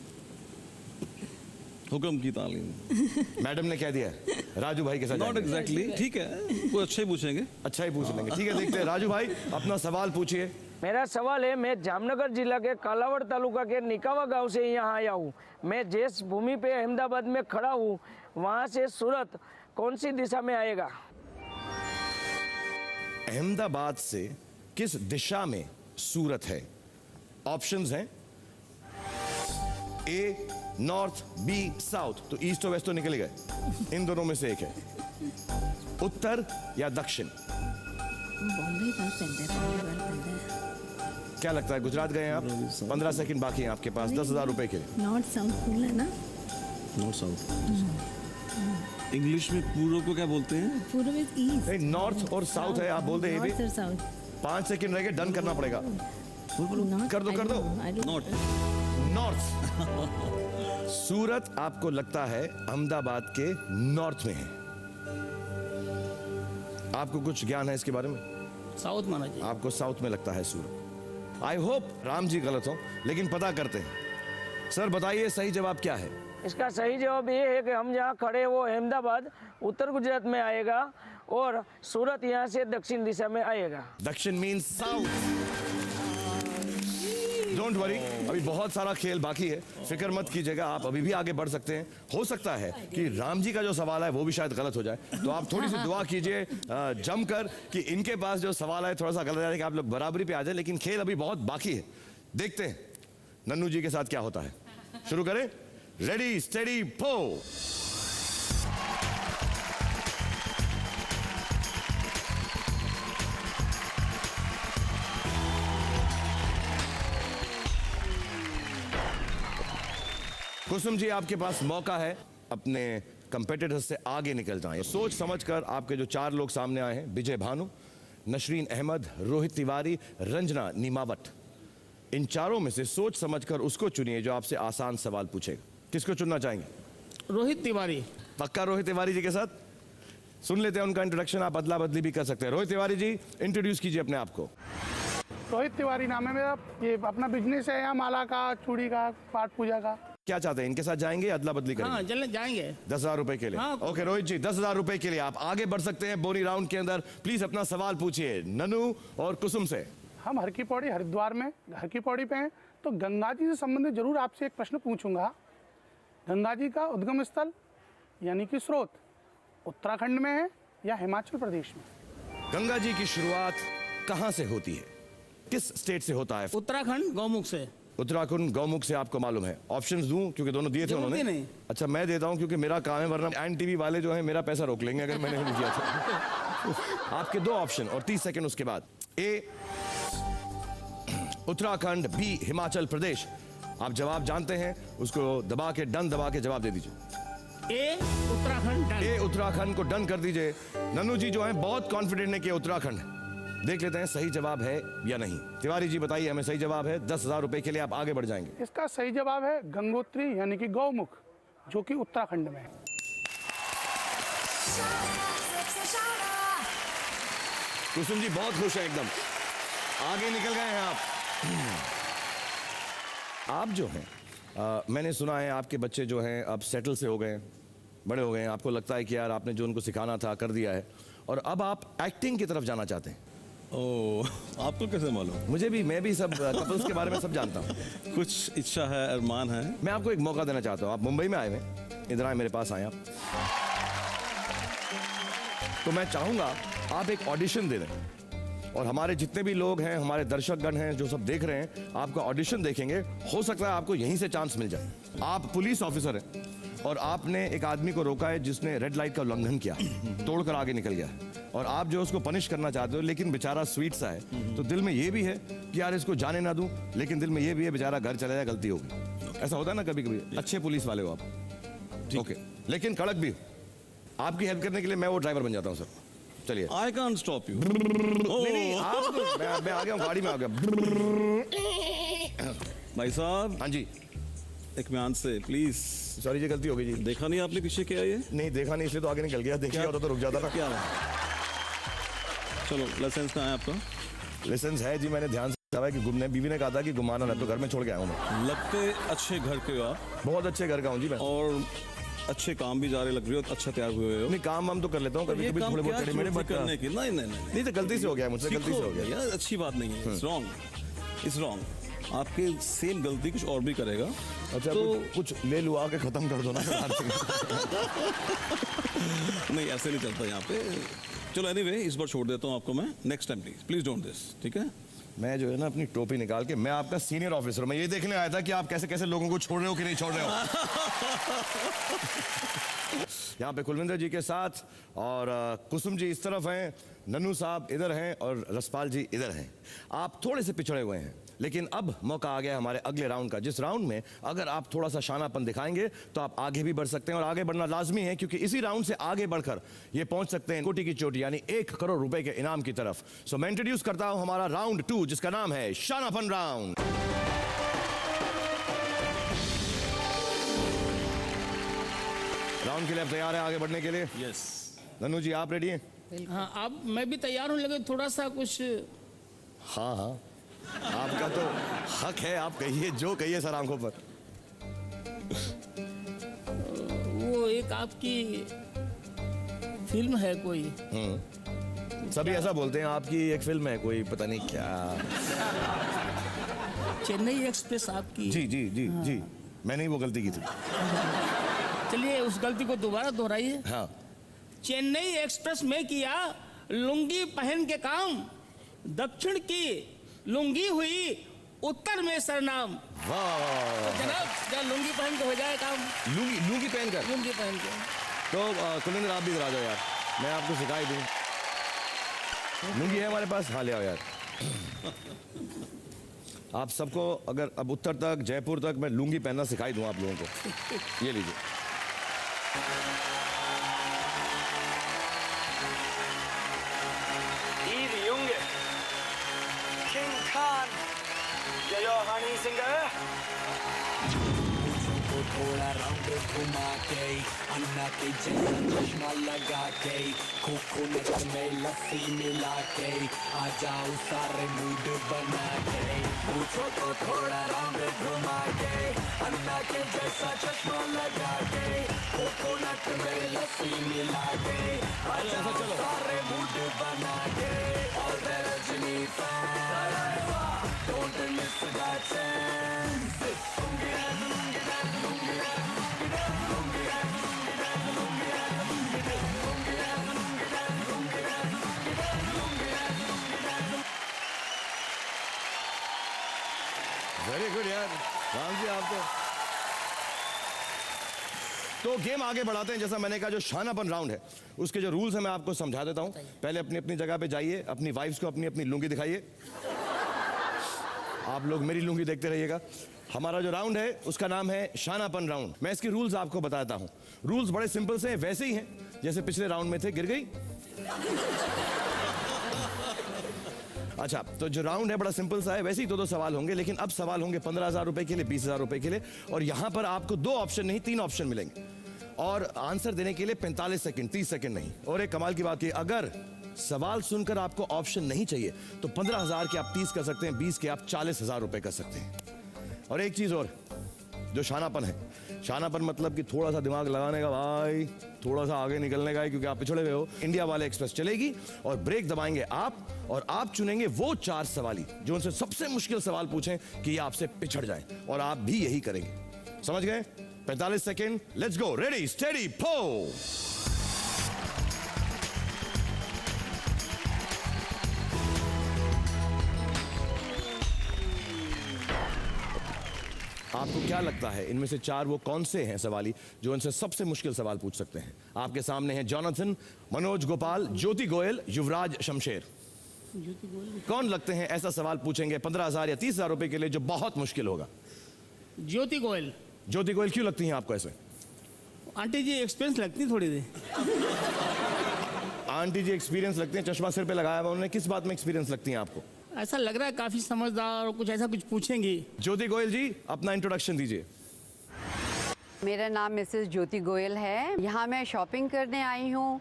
हुक्म की तालीम। मैडम ने क्या दिया है? राजू भाई के साथ नॉट जाएंगे। एग्जैक्टली, ठीक है वो अच्छे ही पूछेंगे। अच्छा ही पूछ लेंगे, ठीक है। देखते हैं राजू भाई अपना सवाल पूछिए। मेरा सवाल है, मैं जामनगर जिला के कालावड़ तालुका के निकावा गांव से यहाँ आया हूँ। मैं जिस भूमि पे अहमदाबाद में खड़ा हूँ वहाँ से सूरत कौन सी दिशा में आएगा? अहमदाबाद से किस दिशा में सूरत है? ऑप्शंस हैं ए नॉर्थ, बी साउथ। तो ईस्ट और वेस्ट तो निकल गए, इन दोनों में से एक है। उत्तर या दक्षिण? बॉम्बे का सेंटर क्या लगता है? गुजरात गए हैं आप? 15 सेकंड बाकी हैं आपके पास 10,000 रुपए के लिए। नॉर्थ साउथ फुल है ना? North south. इंग्लिश में पूर्व को क्या बोलते हैं? पूर्व इज ईस्ट। नहीं, नॉर्थ और साउथ है, आप बोल दे। नॉर्थ और साउथ। 5 सेकंड रह गए, डन करना पड़ेगा। कर दो, कर दो। नॉर्थ। नॉर्थ। सूरत आपको लगता है अहमदाबाद के नॉर्थ में है। आपको कुछ ज्ञान है इसके बारे में? साउथ माना जी। आपको साउथ में लगता है सूरत। आई होप राम जी गलत हो, लेकिन पता करते हैं। सर बताइए सही जवाब क्या है? इसका सही जवाब ये है कि हम जहाँ खड़े हैं वो अहमदाबाद उत्तर गुजरात में आएगा और सूरत यहाँ से दक्षिण दिशा में आएगा। दक्षिण मीन्स साउथ। डोंट वरी, अभी बहुत सारा खेल बाकी है, फिक्र मत कीजिएगा। आप अभी भी आगे बढ़ सकते हैं। हो सकता है कि राम जी का जो सवाल है वो भी शायद गलत हो जाए, तो आप थोड़ी सी दुआ कीजिए जमकर कि इनके पास जो सवाल है थोड़ा सा गलत है कि आप लोग बराबरी पे आ जाए। लेकिन खेल अभी बहुत बाकी है। देखते हैं नन्नू जी के साथ क्या होता है। शुरू करें। रेडी स्टेडी पो। कुसुम जी, आपके पास मौका है अपने कंपेटिटर्स से आगे निकल जाएं। सोच समझकर आपके जो 4 लोग सामने आए हैं, विजय भानु, नशरीन अहमद, रोहित तिवारी, रंजना नीमावट, इन चारों में से सोच समझकर उसको चुनिए जो आपसे आसान सवाल पूछेगा। किसको चुनना चाहेंगे? रोहित तिवारी। पक्का रोहित तिवारी जी के साथ? सुन लेते हैं उनका इंट्रोडक्शन, आप अदला बदली भी कर सकते हैं। रोहित तिवारी जी, इंट्रोड्यूस कीजिए अपने आप को। रोहित तिवारी नाम है मेरा। ये अपना बिजनेस है यहाँ माला का, चूड़ी का, पाठ पूजा का। क्या चाहते हैं, इनके साथ जाएंगे, अदला बदली हाँ करेंगे? चलें, जाएंगे। 10,000 रुपए के लिए। हाँ। ओके रोहित जी, 10,000 रुपए के लिए आप आगे बढ़ सकते हैं बोनी राउंड के अंदर। प्लीज अपना सवाल पूछिए ननू और कुसुम से। हम हर की पौड़ी हरिद्वार में हर की पौड़ी पे हैं, तो गंगा जी से संबंधित जरूर आपसे एक प्रश्न पूछूंगा। गंगा जी का उद्गम स्थल यानी कि स्रोत उत्तराखंड में है या हिमाचल प्रदेश में? गंगा जी की शुरुआत कहाँ से होती है, किस स्टेट से होता है? उत्तराखंड गौमुख से। उत्तराखंड गौमुख से आपको मालूम है? ऑप्शंस दूं क्योंकि दोनों दिए थे जरूरत उन्होंने। ही नहीं। अच्छा मैं देता हूं क्योंकि मेरा काम है, वरना एन टीवी वाले जो है मेरा पैसा रोक लेंगे अगर मैंने नहीं दिया तो। आपके 2 ऑप्शन और 30 सेकंड उसके बाद। ए उत्तराखंड, बी हिमाचल प्रदेश। आप जवाब जानते हैं, उसको दबा के डन दबा के जवाब दे दीजिए। ए उत्तराखंड डन। ए उत्तराखंड को डन कर दीजिए। नन्नू जी जो है बहुत कॉन्फिडेंट है कि उत्तराखंड। देख लेते हैं सही जवाब है या नहीं। तिवारी जी बताइए हमें सही जवाब है। 10,000 रुपए के लिए आप आगे बढ़ जाएंगे। इसका सही जवाब है गंगोत्री यानी कि गौमुख, जो कि उत्तराखंड में है। कुसुम जी बहुत खुश है एकदम, आगे निकल गए हैं आप। आप जो हैं मैंने सुना है आपके बच्चे जो हैं अब सेटल से हो गए हैं, बड़े हो गए हैं। आपको लगता है कि यार आपने जो उनको सिखाना था कर दिया है और अब आप एक्टिंग की तरफ जाना चाहते हैं। ओह, आपको कैसे मालूम? मुझे भी, मैं भी सब कपल्स के बारे में सब जानता हूँ। कुछ इच्छा है, अरमान है। मैं आपको एक मौका देना चाहता हूँ। आप मुंबई में आए हैं, इधर आए, मेरे पास आए आप, तो मैं चाहूँगा आप एक ऑडिशन दे दें और हमारे जितने भी लोग हैं, हमारे दर्शकगण हैं जो सब देख रहे हैं, आपका ऑडिशन देखेंगे। हो सकता है आपको यहीं से चांस मिल जाए। आप पुलिस ऑफिसर हैं और आपने एक आदमी को रोका है जिसने रेड लाइट का उल्लंघन किया, तोड़कर आगे निकल गया है, और आप जो उसको पनिश करना चाहते हो, लेकिन बेचारा स्वीट सा है, तो दिल में ये भी है कि यार इसको जाने ना दूं, लेकिन दिल में ये भी है बेचारा घर चला जाए, गलती होगी। ऐसा होता है ना कभी कभी। अच्छे पुलिस वाले हो आप, ओके, लेकिन कड़क भी हो। आपकी हेल्प करने के लिए मैं वो ड्राइवर बन जाता हूँ सर। चलिए। I can't stop you. नहीं, आप मैं आ गया हूँ, गाड़ी में आ गया। भाई साहब। हाँ जी। एक म्यान से प्लीज। सॉरी जी, गलती हो गई जी। देखा नहीं आपने पीछे क्या है ये? नहीं देखा नहीं, इसलिए तो आगे निकल गया। देखिए होता तो रुक जाता ना। क्या चलो, लाइसेंस कहाँ है आपका? लाइसेंस है जी, मैंने ध्यान से कहा कि गुमने, बीवी ने कहा था कि घुमाना ना, तो घर में छोड़ के आया हूँ मैं। लगते अच्छे घर के हो आप। बहुत अच्छे घर का हूँ जी मैं, और अच्छे काम भी जा रहे लग रही हो, अच्छा तैयार हुए हो। नहीं काम वाम तो कर लेता हूँ कभी कभी, थोड़े बहुत टेढ़े मेढ़े, बट करने की नहीं नहीं नहीं तो गलती से हो गया मुझसे, गलती से हो गया यार, अच्छी बात नहीं है। It's wrong, it's wrong. आपके सेम गलती कुछ और भी करेगा। अच्छा तो कुछ ले लुआ के खत्म कर दो ना। नहीं ऐसे नहीं चलता यहाँ पे। चलो एनीवे, इस बार छोड़ देता हूँ आपको मैं। Next time please don't this, ठीक है? मैं जो है ना अपनी टोपी निकाल के, मैं आपका सीनियर ऑफिसर हूं, मैं ये देखने आया था कि आप कैसे कैसे लोगों को छोड़ रहे हो कि नहीं छोड़ रहे हो। यहाँ पे कुलविंदर जी के साथ और कुसुम जी इस तरफ हैं, नन्नू साहब इधर हैं और रसपाल जी इधर हैं। आप थोड़े से पिछड़े हुए हैं, लेकिन अब मौका आ गया हमारे अगले राउंड का, जिस राउंड में अगर आप थोड़ा सा शानापन दिखाएंगे तो आप आगे भी बढ़ सकते हैं, और आगे बढ़ना लाजमी है क्योंकि इसी राउंड से आगे बढ़कर ये पहुंच सकते हैं कोटी की चोटी यानी 1 करोड़ रुपए के इनाम की तरफ। सो मैं इंट्रोड्यूस करता हूं हमारा राउंड 2, जिसका नाम है शानापन राउंड। राउंड के लिए आप तैयार हैं आगे बढ़ने के लिए? यस। नन्नू जी आप रेडी हैं? हाँ, अब मैं भी तैयार हूँ, लेकिन थोड़ा सा कुछ। हाँ हाँ, आपका तो हक है, आप कहिए जो कहिए सर आंखों पर। वो एक आपकी फिल्म है कोई। सभी ऐसा बोलते हैं, आपकी एक फिल्म है कोई, पता नहीं क्या। चेन्नई एक्सप्रेस आपकी। जी जी जी जी, मैंने ही वो गलती की थी। चलिए उस गलती को दोबारा दोहराइए। हाँ। चेन्नई एक्सप्रेस में किया लुंगी पहन के काम, दक्षिण की लुंगी हुई उत्तर में सरनाम। वाह तो जनाब जब लुंगी पहन के हो जाए काम। लुंगी पहनकर? लुंगी पहन के। तो कुलिंदर आप भी इधर आ जाओ यार, मैं आपको सिखाई दूं। लुंगी है हमारे पास, हाँ ले आओ यार। आप सबको अगर अब उत्तर तक जयपुर तक मैं लुंगी पहनना सिखाई दूं आप लोगों को। ये लीजिए। किंग खान, जय हनी सिंह। थोड़ा राउंड घुमा के अन्ना के जैसा चश्मा लगा के कोकोनट में लस्सी मिला के आ जाओ सारे मूड बना के पूछो तो थोड़ा राउंड घुमा के अन्ना के जैसा चश्मा लगा के कोकोनट में लस्सी मिला के आ जाओ सारे मूड बना के और Rajni don't miss that chance. Very good यार राम जी, आप तो गेम आगे बढ़ाते हैं। जैसा मैंने कहा, जो शानापन राउंड है उसके जो रूल्स हैं मैं आपको समझा देता हूं। पहले अपनी अपनी जगह पे जाइए, अपनी वाइफ्स को अपनी अपनी लुंगी दिखाइए। आप लोग मेरी लुंगी देखते रहिएगा। हमारा जो राउंड है उसका नाम है शानापन राउंड। मैं इसकी रूल्स आपको बताता हूं। रूल्स बड़े सिंपल से हैं, वैसे ही हैं जैसे पिछले राउंड में थे। गिर गई? अच्छा, तो जो राउंड है बड़ा सिंपल सा है। वैसे ही दो सवाल होंगे, लेकिन अब सवाल होंगे 15,000 रुपए के लिए, 20,000 रुपए के लिए। और यहां पर आपको 2 ऑप्शन नहीं 3 ऑप्शन मिलेंगे और आंसर देने के लिए 45 सेकंड, 30 सेकंड नहीं। और एक कमाल की बात है, अगर सवाल सुनकर आपको ऑप्शन नहीं चाहिए तो 15,000 के आप 30 कर सकते हैं, 20 के आप 40,000 रुपए कर सकते हैं। और एक चीज और, जो शानापन है, शानापन मतलब कि थोड़ा सा दिमाग लगाने का भाई, थोड़ा सा आगे निकलने का है, क्योंकि आप पिछड़े हुए हो। इंडिया वाले एक्सप्रेस चलेगी और ब्रेक दबाएंगे आप, और आप चुनेंगे वो 4 सवाली जो उनसे सबसे मुश्किल सवाल पूछें कि ये आपसे पिछड़ जाएं, और आप भी यही करेंगे। समझ गए? 45 second, let's go. Ready steady पो। आपको क्या लगता है इनमें से 4 वो कौन से हैं सवाली जो इनसे सबसे मुश्किल सवाल पूछ सकते हैं? आपके सामने हैं जॉनथन, मनोज गोपाल, ज्योति गोयल, युवराज शमशेर। कौन लगते हैं ऐसा सवाल पूछेंगे 15,000 या 30,000 रुपए के लिए जो बहुत मुश्किल होगा? ज्योति गोयल। ज्योति गोयल क्यों लगती हैं आपको ऐसे? आंटी जी एक्सपीरियंस लगती थोड़ी देर। आंटी जी एक्सपीरियंस लगती हैं, चश्मा सिर पे लगाया हुआ उन्होंने। किस बात में एक्सपीरियंस लगती हैं आपको? ऐसा लग रहा है काफी समझदार और कुछ ऐसा कुछ पूछेंगी। ज्योति गोयल जी, अपना इंट्रोडक्शन दीजिए। मेरा नाम मिसेस ज्योति गोयल है। यहाँ मैं शॉपिंग करने आई हूँ।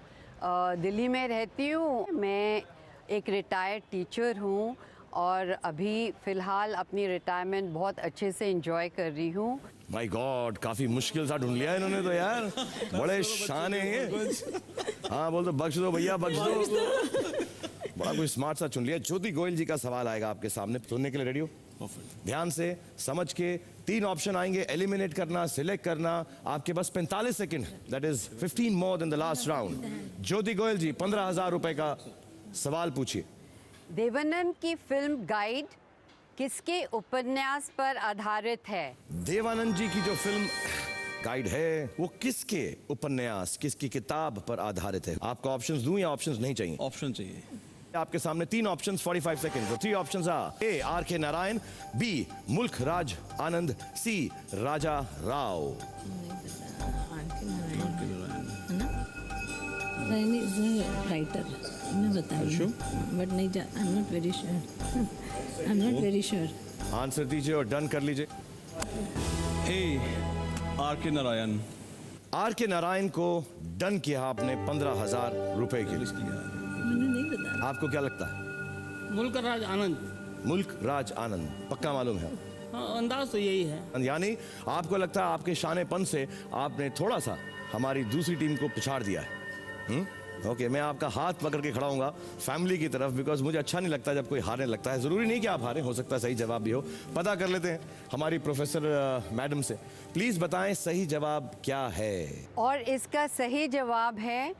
दिल्ली में रहती हूँ। मैं एक रिटायर्ड टीचर हूँ और अभी फ़िलहाल अपनी रिटायरमेंट बहुत अच्छे से एंजॉय कर रही हूँ। माय गॉड, काफी मुश्किल सा ढूंढ लिया इन्होंने तो यार। बड़े शान हैं। हाँ बोल दो, बख्श दो भैया, बख्श दो। बड़ा कोई स्मार्ट सा चुन लिया। ज्योति गोयल जी का सवाल आएगा आपके सामने, सुनने के लिए रेडी हो? ध्यान से समझ के 3 ऑप्शन आएंगे, एलिमिनेट करना, सिलेक्ट करना। आपके पास 45 second, that is 15 more than the last round. Jyoti Goyal ji, 15,000 रुपए का सवाल पूछिए। देवानंद की फिल्म गाइड किसके उपन्यास पर आधारित है? देवानंद जी की जो फिल्म गाइड है वो किसके उपन्यास, किसकी किताब पर आधारित है? आपको ऑप्शंस दूं या ऑप्शंस नहीं चाहिए? ऑप्शन चाहिए। आपके सामने 3 ऑप्शंस, 45 सेकंड। तो 3 ऑप्शंस आर ए आर के नारायण, बी मुल्क राज आनंद, सी राजा राव। राइटर मैं बता रही हूँ, बट नहीं, I am not very sure. I am not very sure. Answer दीजिए और डन कर लीजिए। ए आर के नारायण। आर के नारायण को डन किया आपने 15,000 रुपए के लिए। मैंने नहीं बताया। आपको क्या लगता है? मुल्क राज आनंद। मुल्क राज आनंद पक्का मालूम है? हाँ, अंदाज तो यही है। यानी आपको लगता है आपके शानेपन से आपने थोड़ा सा हमारी दूसरी टीम को पिछाड़ दिया है। ओके, मैं आपका हाथ पकड़ के खड़ा हूँगा फैमिली की तरफ, बिकॉज मुझे अच्छा नहीं लगता जब कोई हारने लगता है। ज़रूरी नहीं कि आप हारें, हो सकता है सही जवाब भी हो। पता कर लेते हैं हमारी प्रोफेसर मैडम से। प्लीज़ बताएं सही जवाब क्या है? और इसका सही जवाब है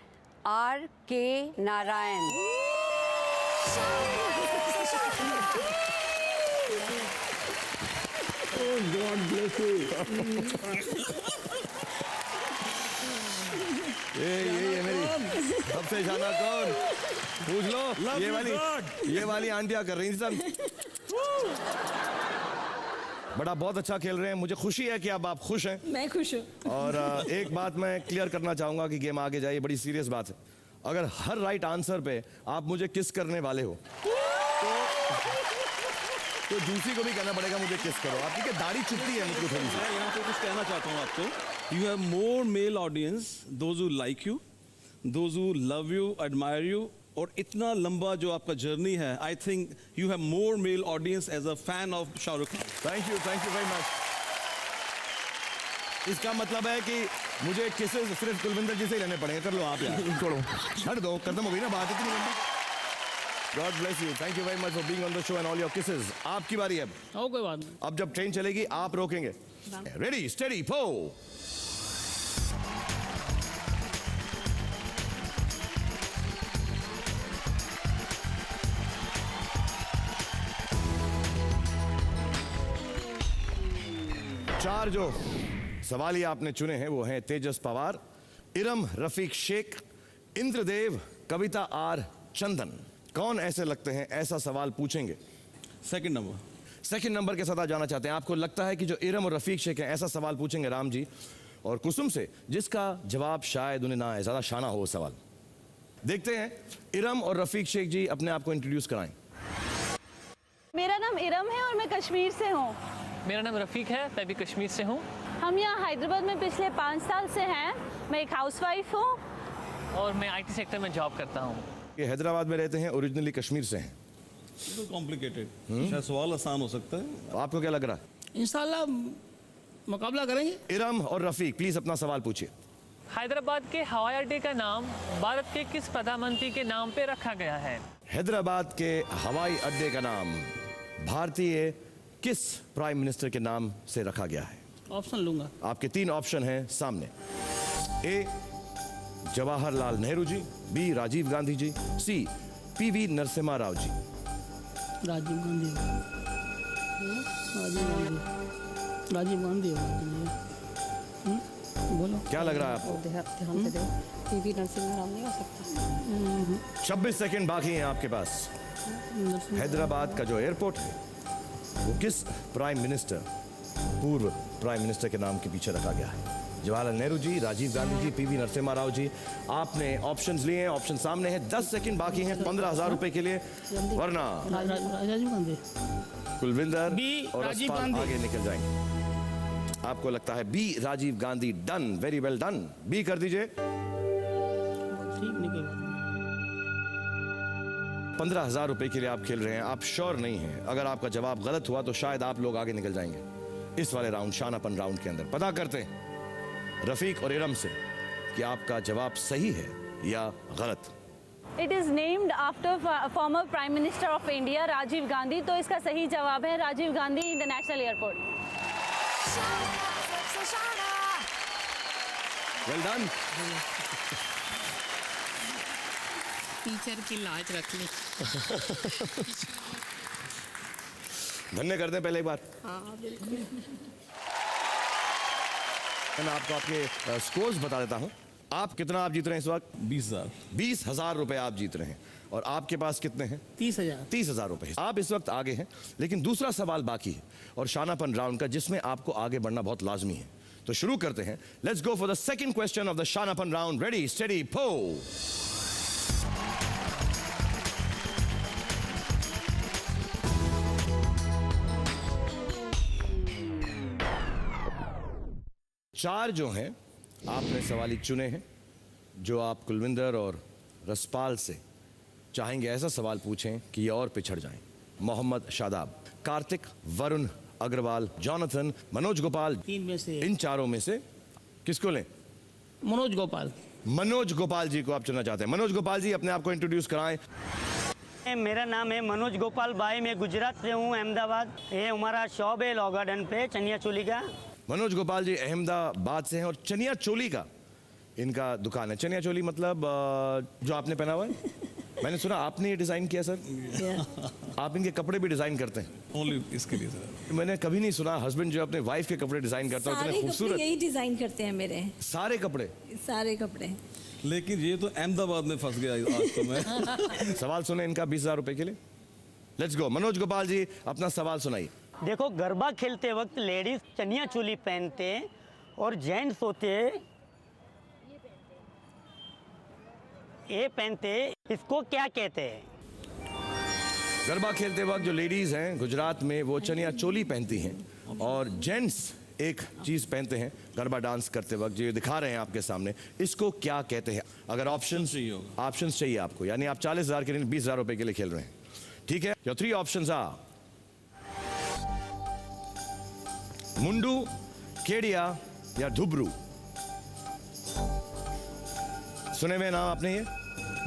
आर के नारायण। ये मेरी सबसे शानदार कौन? पूछ लो। ये वाली आंटियां कर रही थी सब। बट आप बहुत अच्छा खेल रहे हैं, मुझे खुशी है कि अब आप खुश हैं। मैं खुश हूँ। और एक बात मैं क्लियर करना चाहूंगा कि गेम आगे जाए, बड़ी सीरियस बात है। अगर हर राइट आंसर पे आप मुझे किस करने वाले हो तो दूसरी को भी कहना पड़ेगा मुझे किस करो। आपकी क्या दाढ़ी चुभती है मुझको थोड़ी सी। मैं यहाँ पे कुछ कहना चाहता हूँ आपको। You have more male audience, those who like you, those who love you, admire you, और इतना लंबा जो आपका जर्नी है, I think you have more male audience as a fan of Shahrukh Khan. Thank you very much. इसका मतलब है कि मुझे किसेस सिर्फ कुलविंदर जी से ही लेने पड़ेंगे। कर लो आप यार, छोड़ो, छੱਡ दो, खत्म हो गई ना बात इतनी लंबी। God bless you, thank you very much for being on the show and all your kisses. आपकी बारी है अब। कोई बात नहीं। अब जब ट्रेन चलेगी आप रोकेंगे। रेडी स्टेडी पो। चार जो सवाल आपने चुने हैं वो हैं तेजस पवार, इरम रफीक शेख, इंद्रदेव, कविता आर चंदन। कौन ऐसे लगते हैं ऐसा सवाल पूछेंगे? सेकंड नंबर के साथ आप जाना चाहते हैं। आपको लगता है कि जो इरम और रफीक शेख हैं ऐसा सवाल पूछेंगे राम जी और कुसुम से, जिसका जवाब शायद उन्हें ना आए, ज्यादा शाना हो वो सवाल। देखते हैं इरम और रफीक शेख जी अपने आप को इंट्रोड्यूस कराएं। मेरा नाम इरम है और मैं कश्मीर से हूँ। मेरा नाम रफ़ीक है, मैं भी कश्मीर से हूँ। हम यहाँ हैदराबाद में पिछले 5 साल से हैं। मैं एक हाउसवाइफ हूँ और मैं आईटी सेक्टर में जॉब करता हूँ। ये हैदराबाद में रहते हैं, ओरिजिनली कश्मीर से हैं। कॉम्प्लिकेटेड, शायद सवाल आसान हो सकता है। तो आपको क्या लग रहा है? इंशाल्लाह मुकाबला करेंगे। इरम और रफीक प्लीज अपना सवाल पूछिए। हैदराबाद के हवाई अड्डे का नाम भारत के किस प्रधानमंत्री के नाम पे रखा गया है? हैदराबाद के हवाई अड्डे का नाम भारतीय किस प्राइम मिनिस्टर के नाम से रखा गया है? ऑप्शन लूंगा। आपके 3 ऑप्शन हैं सामने। ए जवाहरलाल नेहरू जी, बी राजीव गांधी जी, सी पीवी नरसिम्हा राव जी। राजीव गांधी। राजीव गांधी बोलो क्या लग रहा है आपको? ध्यान से देखो, पीवी नरसिम्हा राव नहीं हो सकता। 26 सेकंड बाकी हैं आपके पास। हैदराबाद का जो एयरपोर्ट है वो किस प्राइम मिनिस्टर, पूर्व प्राइम मिनिस्टर के नाम के पीछे रखा गया है? जवाहरलाल नेहरू जी, राजीव गांधी जी, पीवी नरसिम्हा राव जी। आपने ऑप्शंस लिए हैं, ऑप्शन सामने है। 10 सेकंड बाकी हैं 15,000 रुपए के लिए, वरना राजीव गांधी, कुलविंदर बी और राजीव रसपाल गांधी। आगे निकल जाएंगे। आपको लगता है B Rajiv Gandhi. Done, very well done, B कर दीजिए। ठीक निकल। 15,000 रुपए के लिए आप खेल रहे हैं। आप श्योर नहीं हैं। अगर आपका जवाब गलत हुआ तो शायद आप लोग आगे निकल जाएंगे इस वाले राउंड, शानापन राउंड के अंदर। पता करते हैं रफीक और इरम से कि आपका जवाब सही है या गलत। It is named after former prime minister of India Rajiv Gandhi. तो इसका सही जवाब है Rajiv Gandhi international airport. Well done. Teacher की लाज रख ली। धन्य करते हैं पहले एक बार। हाँ बिल्कुल। मैं आपको आपके स्कोर्स बता देता हूं। आप कितना आप जीत रहे हैं इस वक्त? 20,000। 20,000 रुपए आप जीत रहे हैं। और आपके पास कितने हैं? 30,000। 30,000 रुपए। आप इस वक्त आगे हैं, लेकिन दूसरा सवाल बाकी है और शानापन राउंड का, जिसमें आपको आगे बढ़ना बहुत लाजमी है। तो शुरू करते हैं। Let's go for the second question of the शानापन राउंड। रेडी स्टेडी पो। चार जो हैं आपने सवाली चुने हैं, जो आप कुलविंदर और रसपाल से चाहेंगे ऐसा सवाल पूछें कि ये और पिछड़ जाएं। मोहम्मद शादाब, कार्तिक, वरुण अग्रवाल, जॉनथन, मनोज गोपाल। 3 में से इन चारों में से किसको लें? मनोज गोपाल। मनोज गोपाल जी को आप चुनना चाहते हैं। मनोज गोपाल जी अपने आप को इंट्रोड्यूस कराएं। मेरा नाम है मनोज गोपाल भाई, मैं गुजरात से हूँ, अहमदाबाद। ये हमारा शॉप है लॉ गार्डन पे, चनिया चोली का। मनोज गोपाल जी अहमदाबाद से हैं और चनिया चोली का इनका दुकान है। चनिया चोली मतलब जो आपने पहना हुआ है? मैंने सुना आपने ये डिजाइन किया सर। आप इनके कपड़े भी डिजाइन करते हैं? ओनली इसके लिए सर। मैंने कभी नहीं सुना हस्बैंड जो अपने वाइफ के कपड़े डिजाइन करता है, इतने खूबसूरत। यही डिजाइन करते हैं मेरे सारे कपड़े। सारे कपड़े। लेकिन ये तो अहमदाबाद में फंस गया आज तो मैं। सवाल सुने इनका 20,000 रुपए के लिए। Let's go. मनोज गोपाल जी अपना सवाल सुनाइए। देखो गरबा खेलते वक्त लेडीज चनिया चोली पहनते हैं और जेंट्स होते हैं ये पहनते हैं, इसको क्या कहते हैं? गरबा खेलते वक्त जो लेडीज हैं गुजरात में वो चनिया चोली पहनती हैं और जेंट्स एक चीज पहनते हैं गरबा डांस करते वक्त, जो दिखा रहे हैं आपके सामने, इसको क्या कहते हैं? अगर ऑप्शन चाहिए आपको, यानी आप 40,000 के लिए 20,000 रुपए के लिए खेल रहे हैं, ठीक है? योर 3 ऑप्शंस आर मुंडू, केडिया या धुबरू। सुने हुए नाम आपने ये?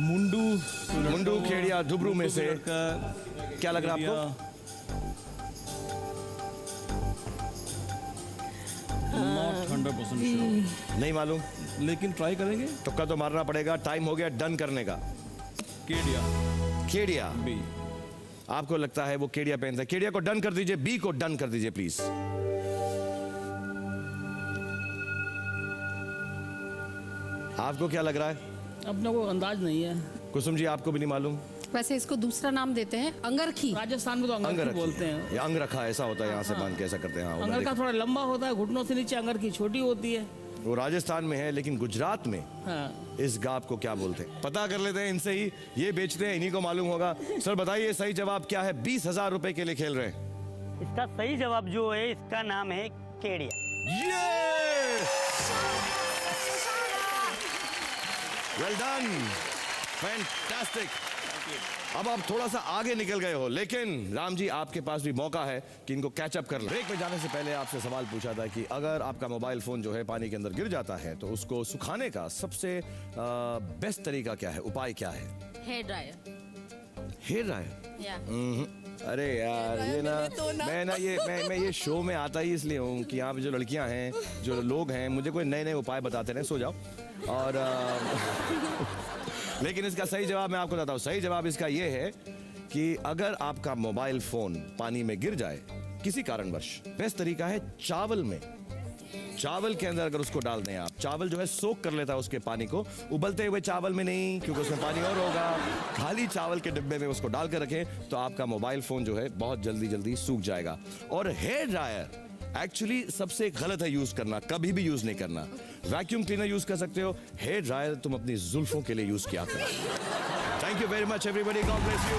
मुंडू, खेड़िया, धुबरू में से क्या लग रहा है आपको? Not 100% sure. नहीं मालूम, लेकिन ट्राई करेंगे। तुक्का तो मारना पड़ेगा। टाइम हो गया डन करने का। केडिया बी। आपको लगता है वो केडिया पहनता है? केडिया को डन कर दीजिए, बी को डन कर दीजिए प्लीज। आपको क्या लग रहा है? अपने को अंदाज नहीं है। कुसुम जी आपको भी नहीं मालूम? वैसे इसको दूसरा नाम देते हैं अंगरखी। राजस्थान में तो अंगरखी बोलते हैं। ये अंग रखा ऐसा होता है, यहाँ से बांध के ऐसा करते हैं। हाँ, अंगर का थोड़ा लंबा होता है, घुटनों से नीचे अंगरखी छोटी होती है। वो राजस्थान में है, लेकिन गुजरात में हाँ। इस गाप को क्या बोलते हैं? पता कर लेते हैं इनसे ही, ये बेचते हैं, इन्हीं को मालूम होगा। सर बताइए सही जवाब क्या है? 20,000 रुपए के लिए खेल रहे हैं। इसका सही जवाब जो है इसका नाम है केडिया। Well done, fantastic. अब आप थोड़ा सा आगे निकल गए हो, लेकिन राम जी आपके पास भी मौका है कि इनको कैचअप कर लो। ब्रेक में जाने से पहले आपसे सवाल पूछा था कि अगर आपका मोबाइल फोन जो है पानी के अंदर गिर जाता है तो उसको सुखाने का सबसे बेस्ट तरीका क्या है, उपाय क्या है? Hair dryer. Hair dryer? अरे यार ये मैं ये शो में आता ही इसलिए हूँ कि यहाँ पे जो लड़कियाँ हैं, जो लोग हैं, मुझे कोई नए नए उपाय बताते रहे। सो जाओ। और लेकिन इसका सही जवाब मैं आपको बताता हूँ। सही जवाब इसका ये है कि अगर आपका मोबाइल फोन पानी में गिर जाए किसी कारणवश, बेस्ट तरीका है चावल में, चावल के अंदर अगर उसको डाल दें आप, चावल जो है सोख कर लेता है उसके पानी को। उबलते हुए चावल में नहीं, क्योंकि उसमें पानी और होगा। खाली चावल के डिब्बे में उसको डाल कर रखें तो आपका मोबाइल फोन जो है बहुत जल्दी जल्दी सूख जाएगा। और हेयर ड्रायर एक्चुअली सबसे गलत है यूज करना, कभी भी यूज नहीं करना। वैक्यूम क्लीनर यूज कर सकते हो, हेयर ड्रायर तुम अपनी जुल्फों के लिए यूज किया करो। Thank you very much everybody, God bless you.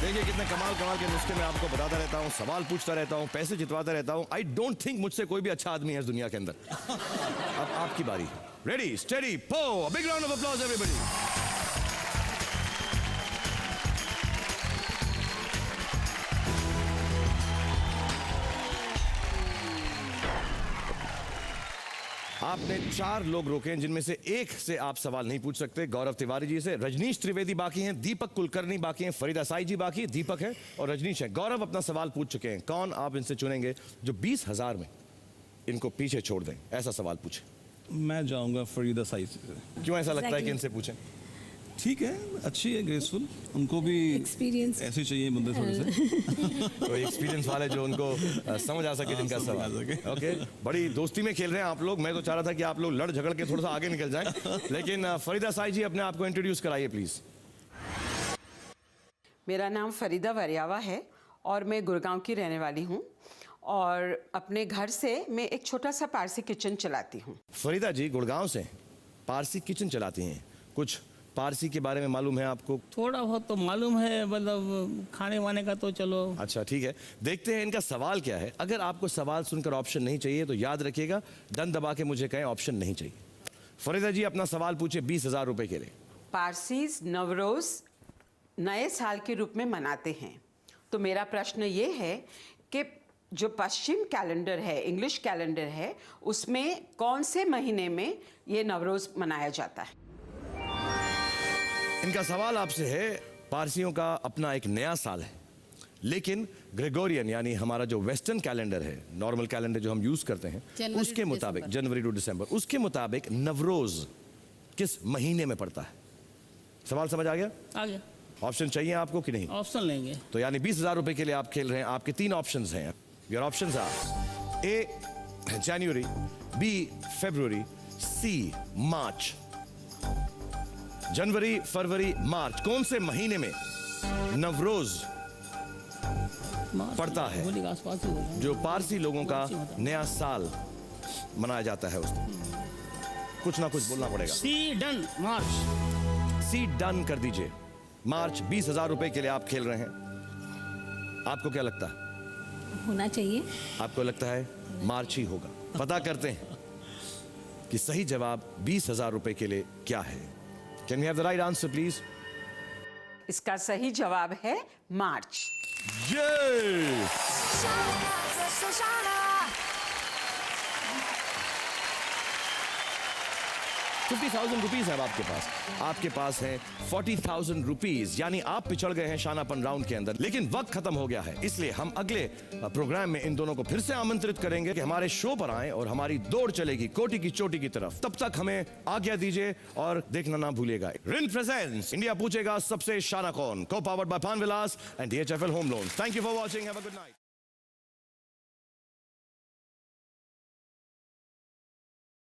देखिए कितने कमाल के नुस्खे मैं आपको बताता रहता हूँ, सवाल पूछता रहता हूँ, पैसे जितवाता रहता हूँ। आई डोंट थिंक मुझसे कोई भी अच्छा आदमी है इस दुनिया के अंदर। अब आपकी बारी। रेडी स्टेडी पो, big round of applause everybody. आपने 4 लोग रोके हैं, जिनमें से एक से आप सवाल नहीं पूछ सकते। गौरव तिवारी जी से, रजनीश त्रिवेदी बाकी हैं, दीपक कुलकर्णी बाकी हैं, फरीदा साई जी बाकी, दीपक है और रजनीश है। गौरव अपना सवाल पूछ चुके हैं। कौन आप इनसे चुनेंगे जो 20,000 में इनको पीछे छोड़ दें? ऐसा सवाल पूछे। मैं जाऊंगा फरीदा साई से। क्यों ऐसा लगता है कि इनसे पूछें? ठीक है, अच्छी है, ग्रेसफुल। उनको भी एक्सपीरियंस ऐसे चाहिए बंदे थोड़े से। तो एक्सपीरियंस वाले जो उनको समझ आ सके जिनका सवाल। ओके, बड़ी दोस्ती में खेल रहे हैं आप लोग। मैं तो चाह रहा था कि आप लोग लड़ झगड़ के थोड़ा सा आगे निकल जाएं, लेकिन फरीदा साई जी अपने आप को इंट्रोड्यूस कराइए प्लीज। मेरा नाम फरीदा वरियावा है और मैं गुड़गांव की रहने वाली हूँ और अपने घर से मैं एक छोटा सा पारसी किचन चलाती हूँ। फरीदा जी गुड़गांव से पारसी किचन चलाती हैं, कुछ पारसी के बारे में मालूम है आपको? थोड़ा बहुत तो मालूम है, मतलब खाने वाने का तो चलो। अच्छा ठीक है, देखते हैं इनका सवाल क्या है। अगर आपको सवाल सुनकर ऑप्शन नहीं चाहिए तो याद रखिएगा, डन दबा के मुझे कहें ऑप्शन नहीं चाहिए। फरीदा जी अपना सवाल पूछे 20,000 रुपए के लिए। पारसीज नवरोज नए साल के रूप में मनाते हैं, तो मेरा प्रश्न ये है कि जो पश्चिम कैलेंडर है, इंग्लिश कैलेंडर है, उसमें कौन से महीने में ये नवरोज मनाया जाता है? इनका सवाल आपसे है, पारसियों का अपना एक नया साल है, लेकिन ग्रेगोरियन यानी हमारा जो वेस्टर्न कैलेंडर है, नॉर्मल कैलेंडर जो हम यूज करते हैं, उसके मुताबिक जनवरी टू दिसंबर, उसके मुताबिक नवरोज किस महीने में पड़ता है? सवाल समझ आ गया? आ गया। ऑप्शन चाहिए आपको कि नहीं? ऑप्शन लेंगे। तो यानी 20,000 रुपए के लिए आप खेल रहे हैं। आपके 3 ऑप्शंस हैं। Your options are A January, B February, C March. जनवरी, फरवरी, मार्च, कौन से महीने में नवरोज पड़ता है? होली के आसपास ही होता है। जो पारसी लोगों का नया साल मनाया जाता है उस दिन। कुछ ना कुछ बोलना पड़ेगा। सी डन, मार्च। सी डन कर दीजिए। मार्च, 20,000 रुपए के लिए आप खेल रहे हैं। आपको क्या लगता है? होना चाहिए। आपको लगता है मार्च ही होगा? पता करते हैं कि सही जवाब 20,000 रुपए के लिए क्या है। Can we have the right answer please? इसका सही जवाब है मार्च। ये 50,000 रुपीज है अब आपके पास। आपके पास है 40,000 रुपीज, यानी आप पिछड़ गए हैं शानापन राउंड के अंदर। लेकिन वक्त खत्म हो गया है, इसलिए हम अगले प्रोग्राम में इन दोनों को फिर से आमंत्रित करेंगे कि हमारे शो पर आएं और हमारी दौड़ चलेगी कोटि की चोटी की तरफ। तब तक हमें आज्ञा दीजिए और देखना ना भूलिएगा। रिन प्रेजेंट्स इंडिया पूछेगा सबसे शाना कौन, को powered by Pan Vilas and DHFL home loan. Thank you for watching, have a good night.